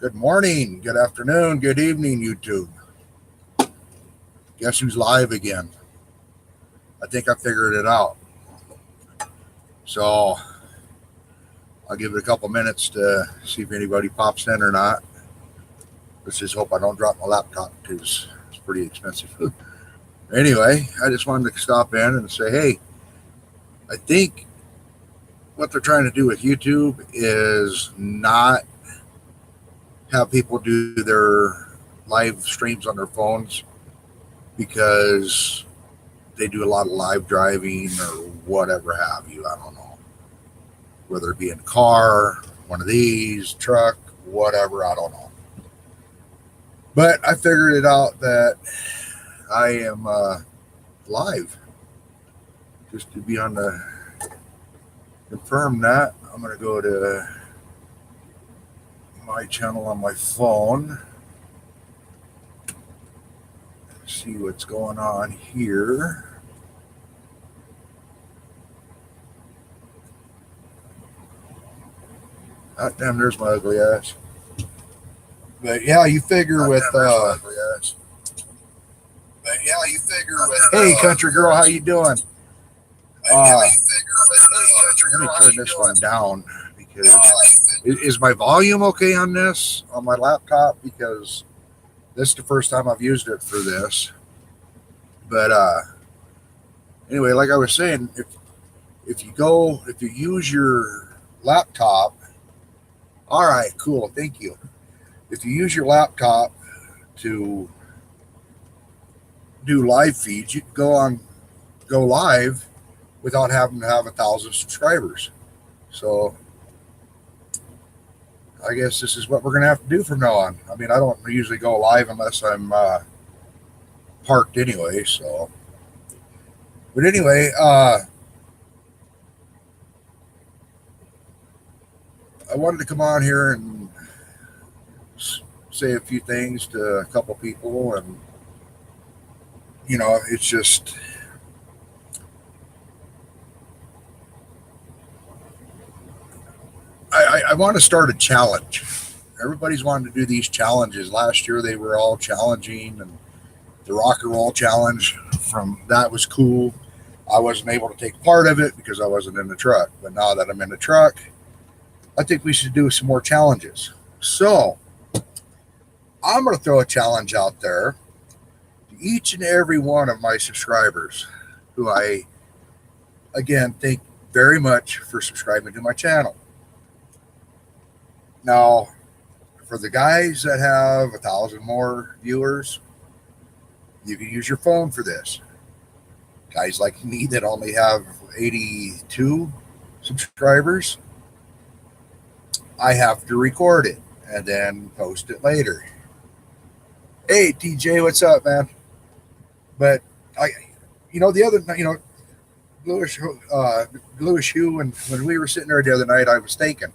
Good morning, good afternoon, good evening, YouTube. Guess who's live again? I think I figured it out. So I'll give it a couple minutes to see if anybody pops in or not. Let's just hope I don't drop my laptop because it's pretty expensive. Anyway, I just wanted to stop in and say, hey, I think what they're trying to do with YouTube is not have people do their live streams on their phones because they do a lot of live driving or whatever have you. I don't know. Whether it be in a car, one of these, truck, whatever, I don't know. But I figured it out that I am live. Just to be on the confirm that, I'm going to go to my channel on my phone. See what's going on here. Oh, damn, there's my ugly ass. But yeah, you figure with hey country girl, how you doing? Let me turn this one down because is my volume okay on this on my laptop, because this is the first time I've used it for this. But anyway, like I was saying, if you use your laptop, all right, cool, thank you. If you use your laptop to do live feeds, you can go live without having to have 1,000 subscribers. So I guess this is what we're gonna have to do from now on. I mean, I don't usually go live unless I'm parked anyway. So, but anyway, I wanted to come on here and say a few things to a couple people, and it's just I want to start a challenge. Everybody's wanting to do these challenges. Last year they were all challenging, and the rock and roll challenge from that was cool. I wasn't able to take part of it because I wasn't in the truck. But now that I'm in the truck, I think we should do some more challenges. So I'm going to throw a challenge out there to each and every one of my subscribers, who I, again, thank very much for subscribing to my channel. Now, for the guys that have 1,000 more viewers, you can use your phone for this. Guys like me that only have 82 subscribers, I have to record it and then post it later. Hey TJ, what's up, man? But the other, Bluish Hue, and when we were sitting there the other night, I was thinking,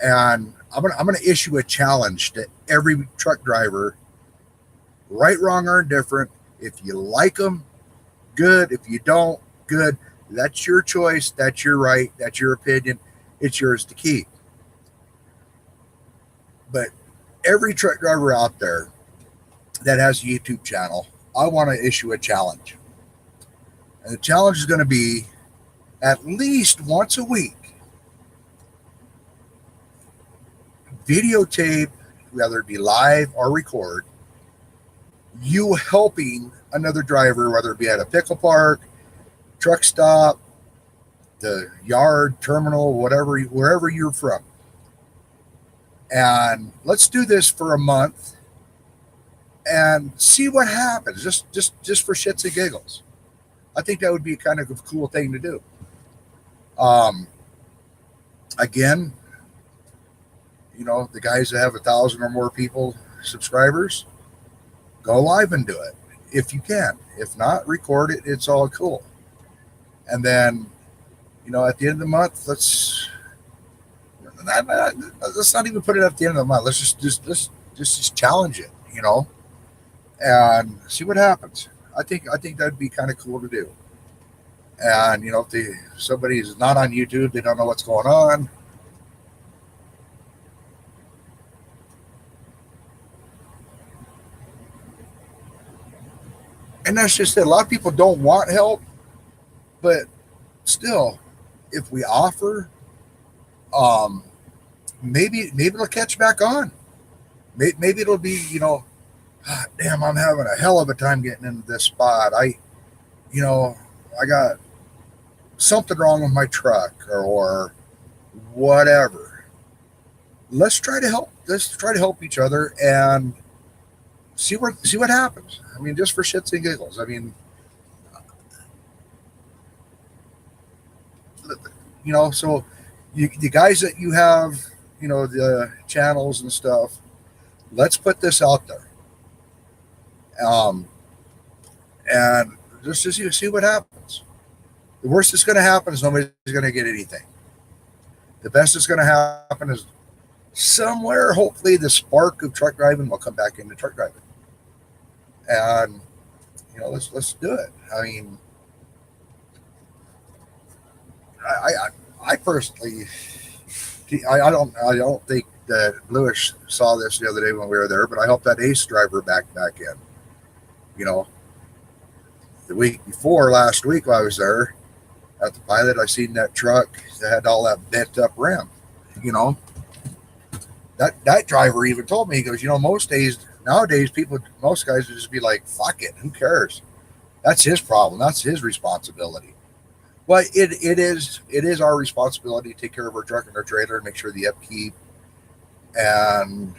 and I'm gonna issue a challenge to every truck driver, right, wrong, or indifferent. If you like them, good. If you don't, good. That's your choice. That's your right. That's your opinion. It's yours to keep. But every truck driver out there that has a YouTube channel, I want to issue a challenge. And the challenge is going to be at least once a week, videotape, whether it be live or record, you helping another driver, whether it be at a pickle park, truck stop, the yard, terminal, whatever, wherever you're from. And let's do this for a month and see what happens, just for shits and giggles. I think that would be kind of a cool thing to do. Again, the guys that have 1,000 or more subscribers, go live and do it if you can. If not, record it. It's all cool. And then, at the end of the month, let's not even put it at the end of the month. Let's just challenge it, and see what happens. I think that'd be kind of cool to do. And if somebody's not on YouTube, they don't know what's going on. And that's just it. A lot of people don't want help, but still, if we offer, um, maybe it'll catch back on. Maybe it'll be, "Ah, damn, I'm having a hell of a time getting into this spot. You know, I got something wrong with my truck or whatever. Let's try to help. Let's try to help each other and see what happens. I mean, just for shits and giggles. I mean, so the guys that you have, the channels and stuff. Let's put this out there, um, and just to see what happens. The worst that's going to happen is nobody's going to get anything. The best that's going to happen is somewhere, hopefully, the spark of truck driving will come back into truck driving, and let's do it. I mean, I personally, I don't think that Lewis saw this the other day when we were there, but I hope that Ace driver back in. You know, the week before last week while I was there at the pilot, I seen that truck that had all that bent up rim. You know, that driver even told me, he goes, most days nowadays most guys would just be like, fuck it, who cares? That's his problem. That's his responsibility. Well, it is our responsibility to take care of our truck and our trailer and make sure the upkeep and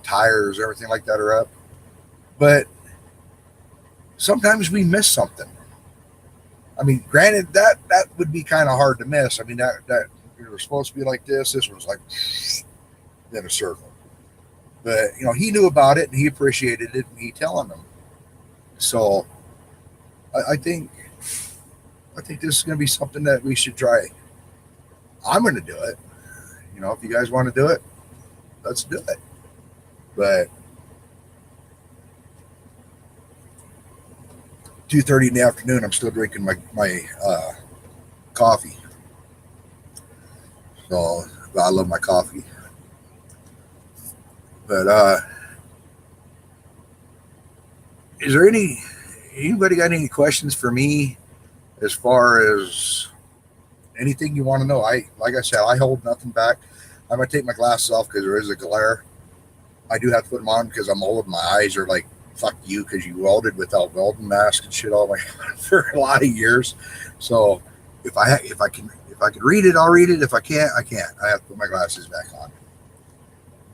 tires, everything like that are up. But sometimes we miss something. I mean, granted, that would be kind of hard to miss. I mean, that it was supposed to be like this. This was like in a circle. But he knew about it and he appreciated it, and he telling them. So I think this is going to be something that we should try. I'm going to do it. If you guys want to do it, let's do it. But 2:30 in the afternoon, I'm still drinking my coffee. So I love my coffee. But is there anybody got any questions for me as far as anything you want to know? Like I said, I hold nothing back. I'm gonna take my glasses off because there is a glare. I do have to put them on because I'm old. My eyes are like, fuck you, because you welded without welding mask and shit all my for a lot of years. So if I can read it, I'll read it. If I can't, I can't. I have to put my glasses back on.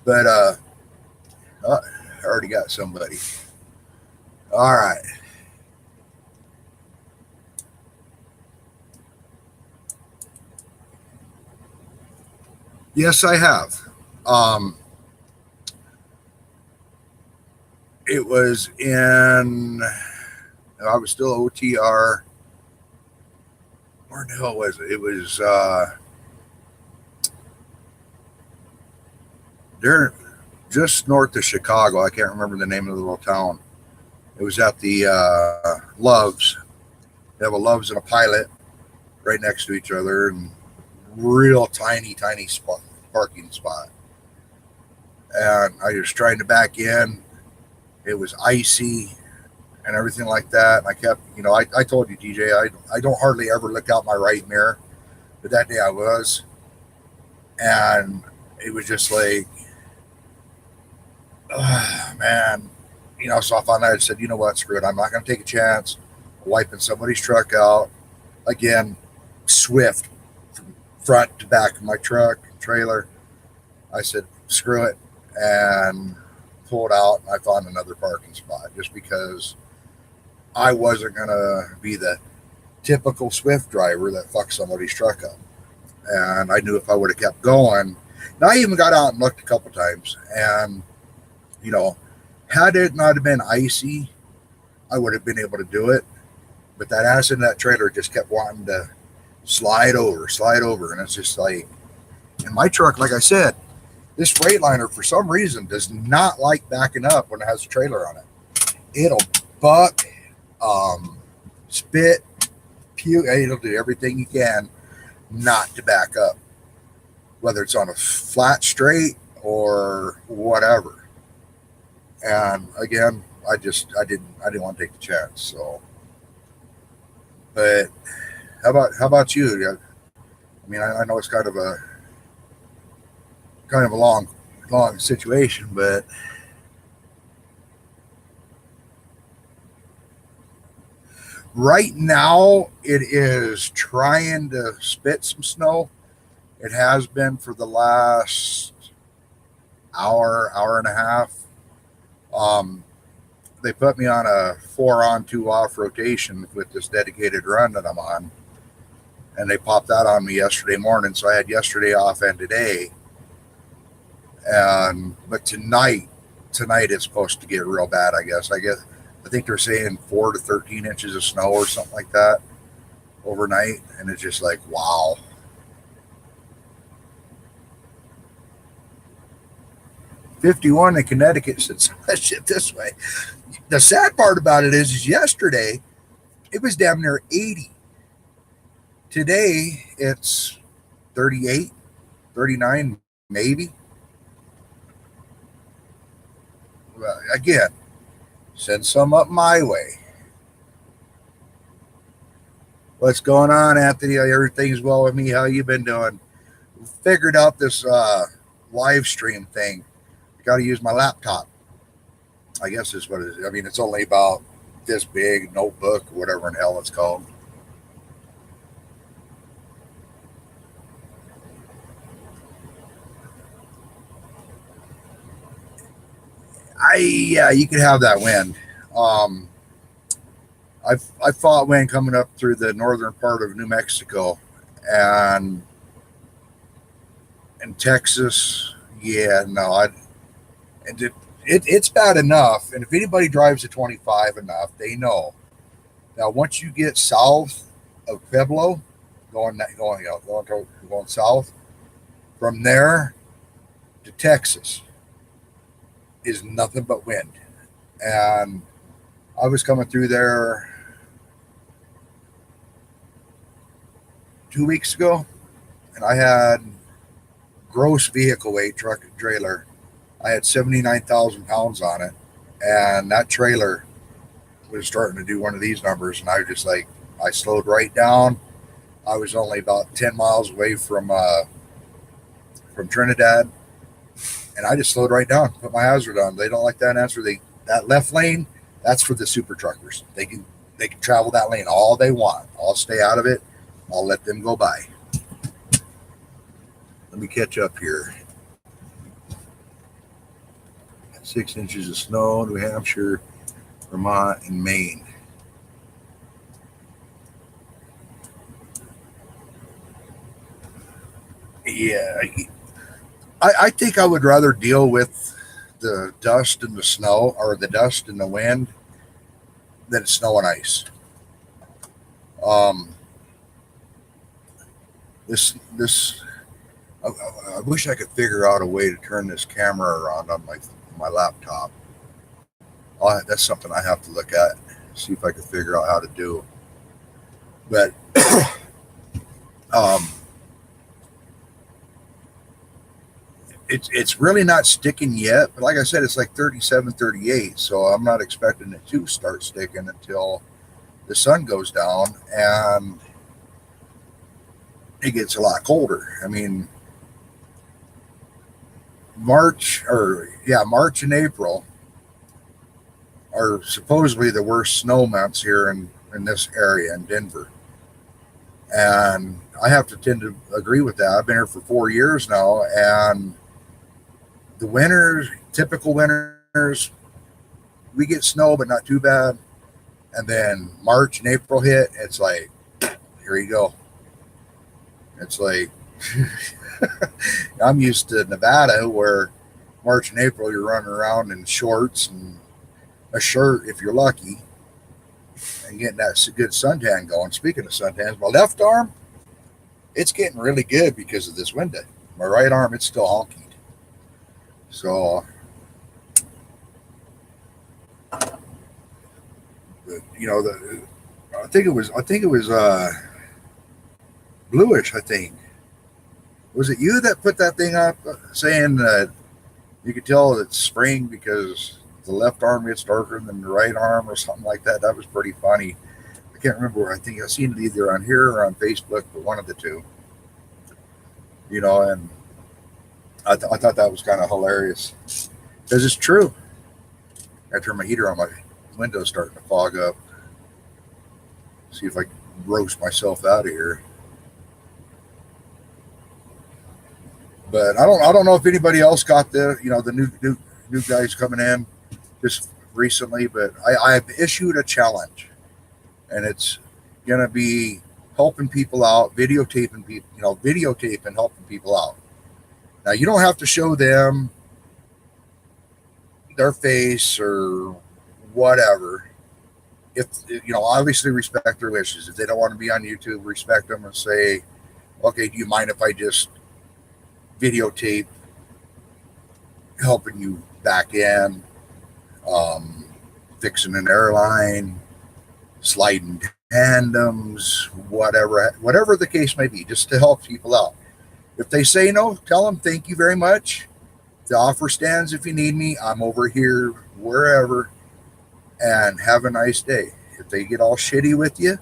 But I already got somebody. All right. Yes, I have. Um, it was in. I was still OTR. Where the hell was it? It was there, just north of Chicago. I can't remember the name of the little town. It was at the Loves. They have a Loves and a Pilot right next to each other, and real tiny parking spot. And I was trying to back in. It was icy and everything like that. And I kept, I told you, DJ, I don't hardly ever look out my right mirror, but that day I was, and it was just like, man, So I finally said, you know what, screw it. I'm not going to take a chance wiping somebody's truck out again, swift from front to back of my truck trailer. I said, screw it, and pulled out. I found another parking spot just because I wasn't going to be the typical Swift driver that fucks somebody's truck up. And I knew if I would have kept going, and I even got out and looked a couple times, and you know, had it not have been icy, I would have been able to do it. But that ass in that trailer just kept wanting to slide over, and it's just like, in my truck, like I said, this Freightliner for some reason does not like backing up when it has a trailer on it. It'll buck, spit, puke. It'll do everything you can not to back up, whether it's on a flat straight or whatever. And again, I didn't want to take the chance. So, but how about you? Yeah, I mean, I know it's kind of a long situation, but right now it is trying to spit some snow. It has been for the last hour and a half. Um, they put me on a 4 on 2 off rotation with this dedicated run that I'm on, and they popped that on me yesterday morning. So I had yesterday off and today, and but tonight it's supposed to get real bad. I think they're saying 4 to 13 inches of snow or something like that overnight, and it's just like wow. 51 in Connecticut said that shit this way. The sad part about it is yesterday it was damn near 80. Today it's 38, 39, maybe. Again, send some up my way. What's going on, Anthony? Everything's well with me. How you been doing? Figured out this live stream thing. Got to use my laptop. I guess is what it is. I mean, it's only about this big notebook, whatever in hell it's called. Yeah, you could have that wind. Um, I fought wind coming up through the northern part of New Mexico, and in Texas. Yeah, no, and it's bad enough. And if anybody drives a 25 enough, they know. Now, once you get south of Pueblo, going south, from there to Texas is nothing but wind. And I was coming through there 2 weeks ago, and I had gross vehicle weight truck and trailer. I had 79,000 pounds on it, and that trailer was starting to do one of these numbers, and I was just like, I slowed right down. I was only about 10 miles away from Trinidad, and I just slowed right down, put my hazard on. They don't like that answer. That left lane, that's for the super truckers. They can travel that lane all they want. I'll stay out of it. I'll let them go by. Let me catch up here. 6 inches of snow, New Hampshire, Vermont, and Maine. Yeah, I think I would rather deal with the dust and the snow, or the dust and the wind, than snow and ice. Um, this I wish I could figure out a way to turn this camera around on my laptop. That's something I have to look at, see if I can figure out how to do. But um, it's really not sticking yet. But like I said, it's like 37, 38. So I'm not expecting it to start sticking until the sun goes down and it gets a lot colder. I mean, March and April are supposedly the worst snow months here in this area in Denver. And I have to tend to agree with that. I've been here for 4 years now, and the winters, typical winters, we get snow, but not too bad. And then March and April hit, it's like, here you go. It's like, I'm used to Nevada where March and April you're running around in shorts and a shirt if you're lucky and getting that good suntan going. Speaking of suntans, my left arm, it's getting really good because of this window. My right arm, it's still honky. So, you know, I think it was bluish. I think was it you that put that thing up saying that you could tell it's spring because the left arm gets darker than the right arm or something like that. That was pretty funny. I can't remember where. I think I've seen it either on here or on Facebook, but one of the two. And I thought that was kind of hilarious because it's true. I turn my heater on, my window's starting to fog up. See if I can roast myself out of here. But I don't know if anybody else got the new guys coming in just recently. But I've issued a challenge, and it's gonna be helping people out, videotaping people, videotape and helping people out. Now you don't have to show them their face or whatever. If obviously respect their wishes. If they don't want to be on YouTube, respect them and say, okay, do you mind if I just videotape helping you back in, fixing an airline, sliding tandems, whatever the case may be, just to help people out. If they say no, tell them thank you very much. The offer stands if you need me. I'm over here, wherever, and have a nice day. If they get all shitty with you,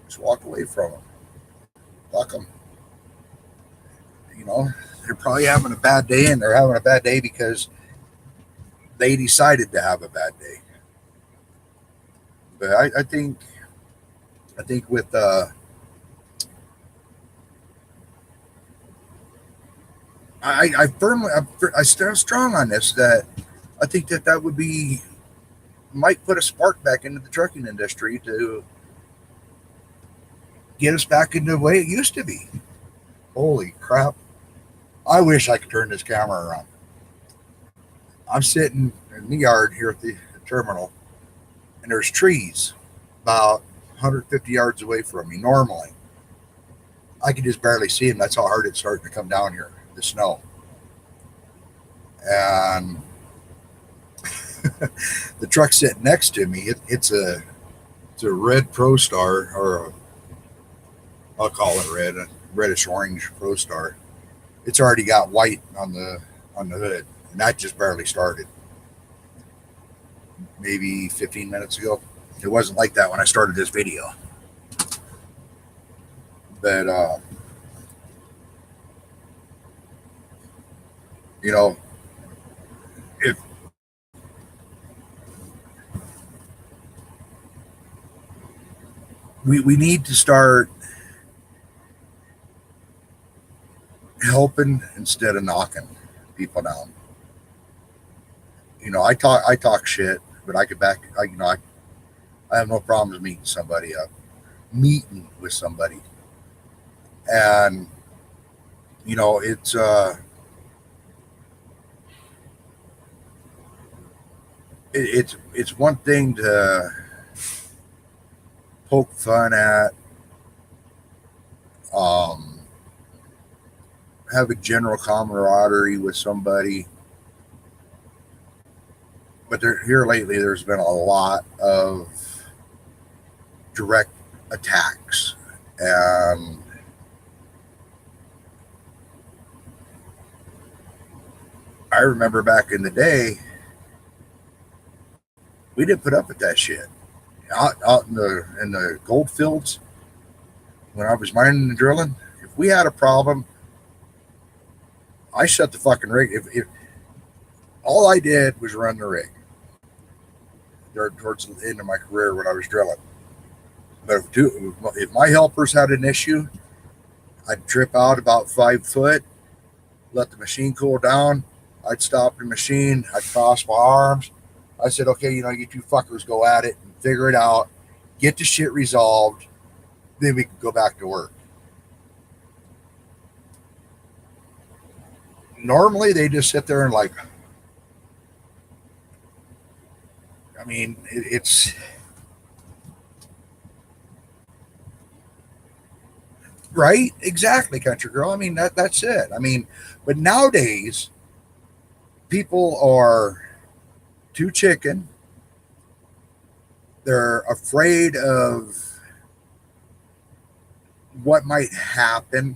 just walk away from them. Fuck them. They're probably having a bad day, and they're having a bad day because they decided to have a bad day. But I think with I firmly I stand strong on this, that I think that would be, might put a spark back into the trucking industry to get us back into the way it used to be. Holy crap. I wish I could turn this camera around. I'm sitting in the yard here at the terminal, and there's trees about 150 yards away from me. Normally, I can just barely see them. That's how hard it's starting to come down here, the snow. And the truck sitting next to me, it's a red ProStar, or I'll call it red, a reddish orange ProStar. It's already got white on the hood, and that just barely started. Maybe 15 minutes ago. It wasn't like that when I started this video. But if we need to start helping instead of knocking people down. I talk shit, but I could back. I have no problems meeting somebody up, meeting with somebody, and it's one thing to poke fun at, have a general camaraderie with somebody. But here lately, there's been a lot of direct attacks, and I remember back in the day, we didn't put up with that shit. Out in the gold fields, when I was mining and drilling, if we had a problem, I shut the fucking rig. If all I did was run the rig towards the end of my career when I was drilling. But if my helpers had an issue, I'd trip out about 5 foot, let the machine cool down. I'd stop the machine. I'd cross my arms. I said, okay, you two fuckers go at it and figure it out, get the shit resolved, then we can go back to work. Normally, they just sit there and it's right, exactly, country girl. That's it. But nowadays, people are too chicken. They're afraid of what might happen.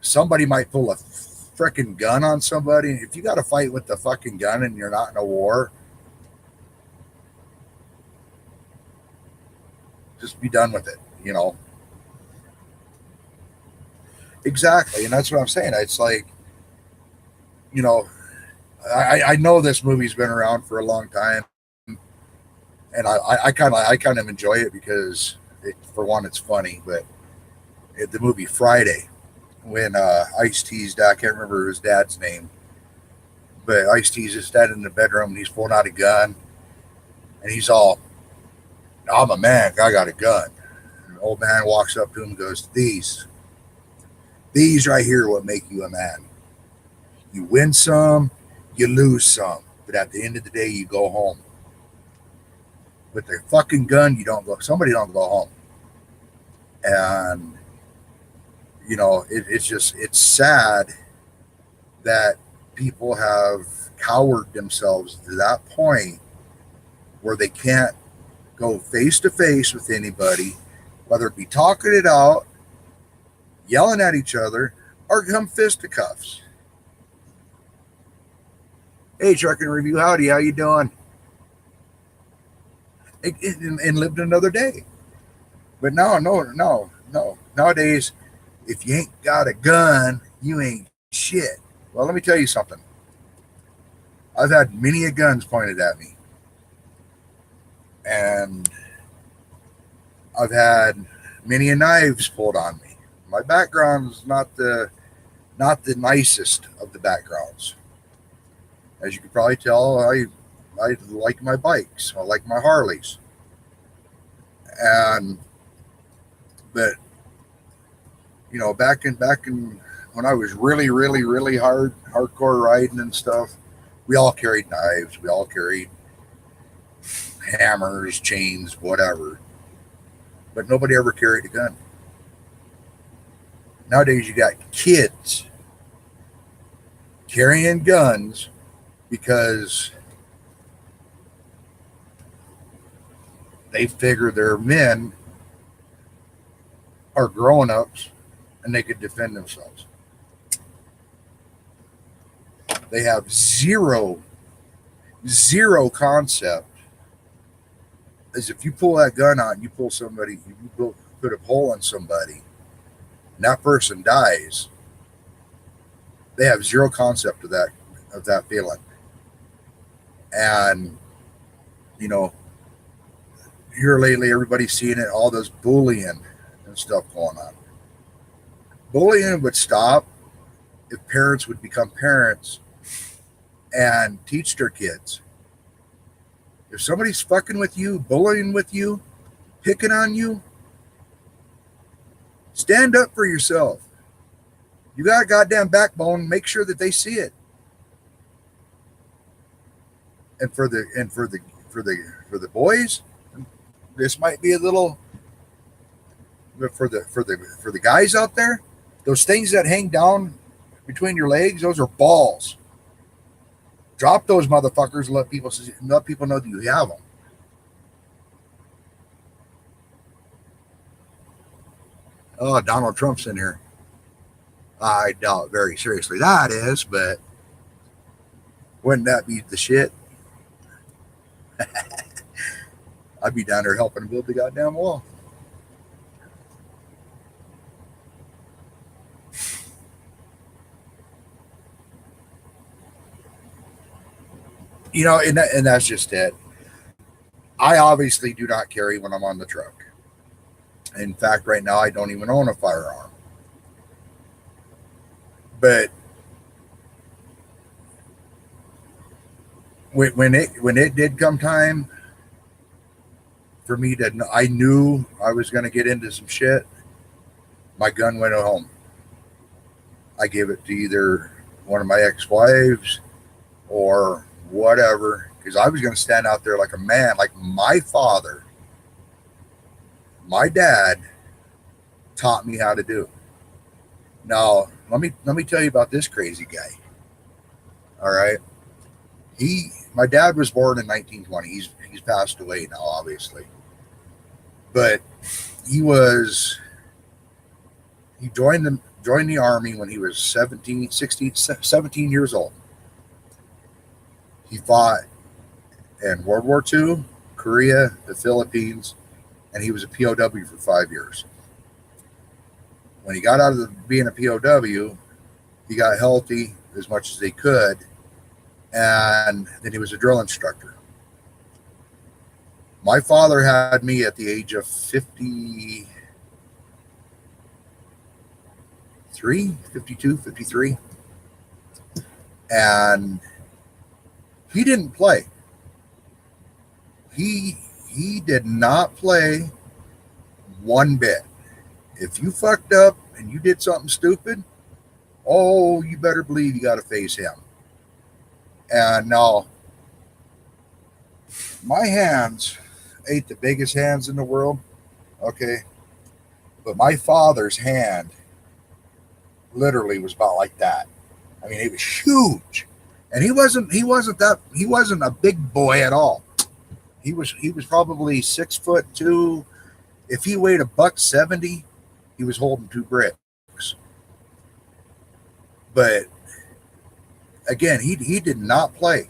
Somebody might pull a freaking gun on somebody, if you got to fight with the fucking gun and you're not in a war, just be done with it, you know? Exactly. And that's what I'm saying. It's like, you know, I know this movie's been around for a long time, and I kind of enjoy it because for one, it's funny. But the movie Friday, when Ice T's dad, I can't remember his dad's name, but Ice T's his dad in the bedroom and he's pulling out a gun and he's all, "I'm a man, I got a gun." And the old man walks up to him and goes, "These right here, what make you a man. You win some, you lose some, but at the end of the day, you go home. With the fucking gun, you don't go. Somebody don't go home." And it's sad that people have cowered themselves to that point where they can't go face to face with anybody, whether it be talking it out, yelling at each other, or come fisticuffs. "Hey, Truck and Review, howdy, how you doing?" And lived another day. But no. Nowadays, if you ain't got a gun, you ain't shit. Well, let me tell you something. I've had many a guns pointed at me, and I've had many a knives pulled on me. My background's not the nicest of the backgrounds. As you can probably tell, I like my bikes. I like my Harleys. And but back in when I was really, really, really hardcore riding and stuff, we all carried knives, we all carried hammers, chains, whatever. But nobody ever carried a gun. Nowadays you got kids carrying guns because they figure their men are grown ups and they could defend themselves. They have zero concept as if you pull that gun out and you pull somebody, you put a hole in somebody, and that person dies. They have zero concept of that feeling. And here lately, everybody's seeing it, all this bullying and stuff going on. Bullying would stop if parents would become parents and teach their kids. If somebody's fucking with you, bullying with you, picking on you, stand up for yourself. You got a goddamn backbone, make sure that they see it. And for the boys, this might be a little, but for the guys out there, those things that hang down between your legs, those are balls. Drop those motherfuckers and let people know that you have them. Oh, Donald Trump's in here. I doubt very seriously that is, but wouldn't that be the shit? I'd be down there helping build the goddamn wall. And that's just it. I obviously do not carry when I'm on the truck. In fact, right now I don't even own a firearm. But when it did come time for me I knew I was going to get into some shit. My gun went at home. I gave it to either one of my ex-wives or whatever, because I was going to stand out there like a man, like my father, my dad taught me how to do. Now, let me tell you about this crazy guy. All right. My dad was born in 1920. He's passed away now, obviously. But he joined joined the Army when he was 17, 16, 17 years old. He fought in World War II, Korea, the Philippines, and he was a POW for 5 years. When he got out of being a POW, he got healthy as much as he could, and then he was a drill instructor. My father had me at the age of 53, 52, 53, and he didn't play. He did not play one bit. If you fucked up and you did something stupid, oh, you better believe you got to face him. And now, my hands ain't the biggest hands in the world, okay? But my father's hand literally was about like that. I mean, it was huge. And he wasn't a big boy at all. He was probably 6'2". If he weighed $170, he was holding 2 bricks. But again, he did not play.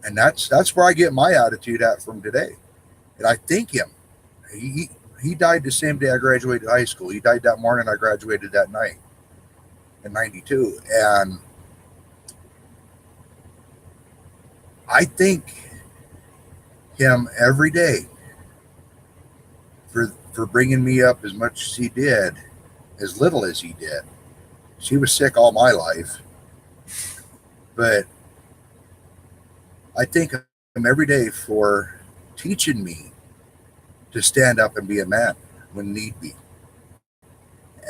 And that's where I get my attitude at from today. And I thank him. He died the same day I graduated high school. He died that morning. I graduated that night in 92. And I thank him every day for bringing me up as much as he did, as little as he did. She was sick all my life. But I thank him every day for teaching me to stand up and be a man when need be.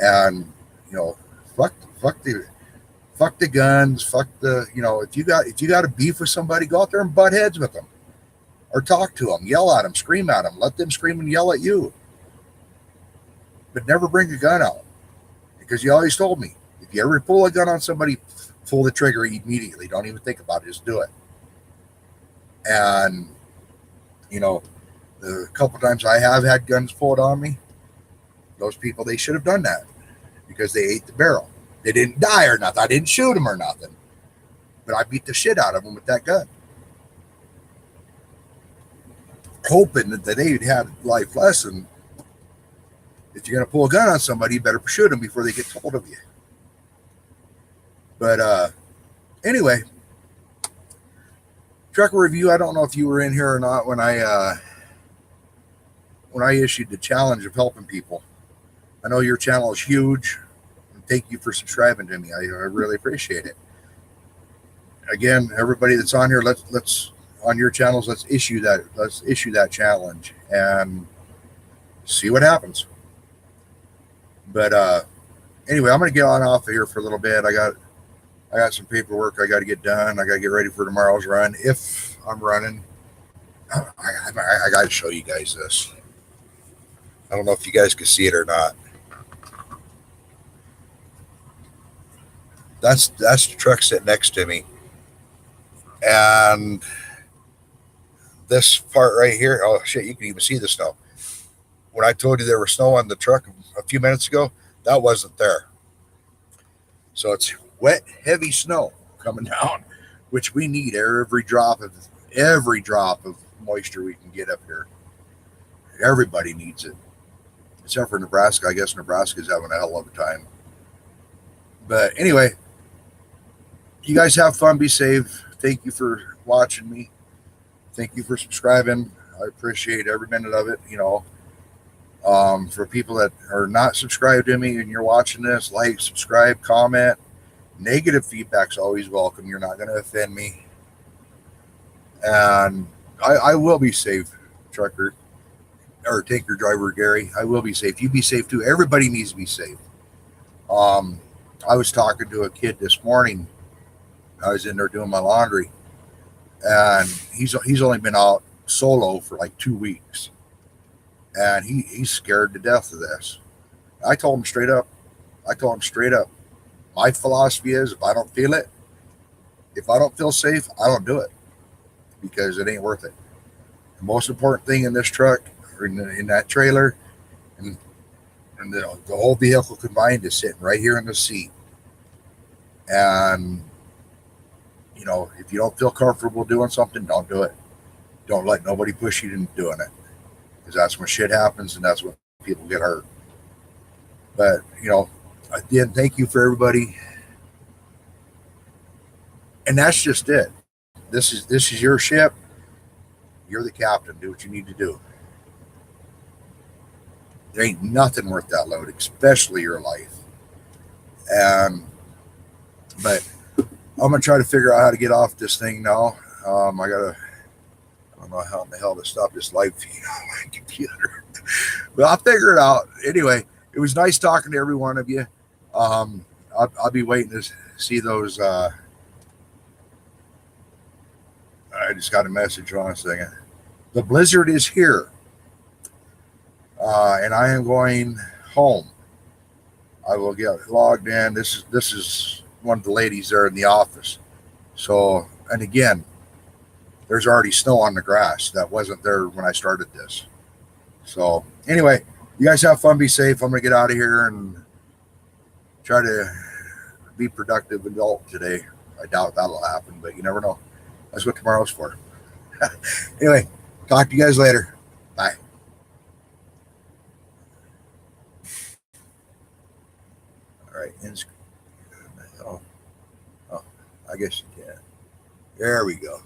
And, fuck the guns, fuck the, if you got a beef with somebody, go out there and butt heads with them. Or talk to them, yell at them, scream at them, let them scream and yell at you. But never bring a gun out. Because you always told me, if you ever pull a gun on somebody, pull the trigger immediately. Don't even think about it, just do it. And, the couple times I have had guns pulled on me, those people, they should have done that. Because they ate the barrel. They didn't die or nothing. I didn't shoot them or nothing. But I beat the shit out of them with that gun. Hoping that they'd had a life lesson. If you're going to pull a gun on somebody, you better shoot them before they get told of you. But anyway, trucker review. I don't know if you were in here or not when I issued the challenge of helping people. I know your channel is huge. Thank you for subscribing to me. I really appreciate it. Again, everybody that's on here, let's on your channels, let's issue that challenge and see what happens. But anyway, I'm gonna get on off of here for a little bit. I got some paperwork I got to get done. I got to get ready for tomorrow's run. If I'm running, I got to show you guys this. I don't know if you guys can see it or not. That's the truck sitting next to me. And this part right here, oh shit, you can even see the snow. When I told you there was snow on the truck a few minutes ago, that wasn't there. So it's wet, heavy snow coming down, which we need every drop of moisture we can get up here. Everybody needs it. Except for Nebraska. I guess Nebraska's having a hell of a time. But anyway, you guys have fun, be safe. Thank you for watching me. Thank you for subscribing. I appreciate every minute of it. For people that are not subscribed to me and you're watching this, like, subscribe, comment. Negative feedback's always welcome. You're not going to offend me. And I will be safe, trucker, or tanker driver Gary. I will be safe. You be safe too. Everybody needs to be safe. I was talking to a kid this morning. I was in there doing my laundry, and he's only been out solo for like 2 weeks, and he's scared to death of this. I told him straight up. My philosophy is, if I don't feel it, if I don't feel safe, I don't do it, because it ain't worth it. The most important thing in this truck, or in that trailer, and and the whole vehicle combined is sitting right here in the seat. And if you don't feel comfortable doing something, don't do it. Don't let nobody push you into doing it, because that's when shit happens and that's when people get hurt. But again, thank you for everybody, and that's just it. This is your ship. You're the captain. Do what you need to do. There ain't nothing worth that load, especially your life. And but I'm gonna try to figure out how to get off this thing now. I don't know how in the hell to stop this live feed on my computer, but I'll figure it out. Anyway, it was nice talking to every one of you. I'll be waiting to see those. I just got a message. Hold on a second. The blizzard is here, and I am going home. I will get logged in. This is one of the ladies there in the office. So, and again, there's already snow on the grass that wasn't there when I started this. So, anyway, you guys have fun. Be safe. I'm gonna get out of here and try to be productive adult today. I doubt that'll happen, but you never know. That's what tomorrow's for. Anyway, talk to you guys later. Bye. All right. Oh, oh, I guess you can. There we go.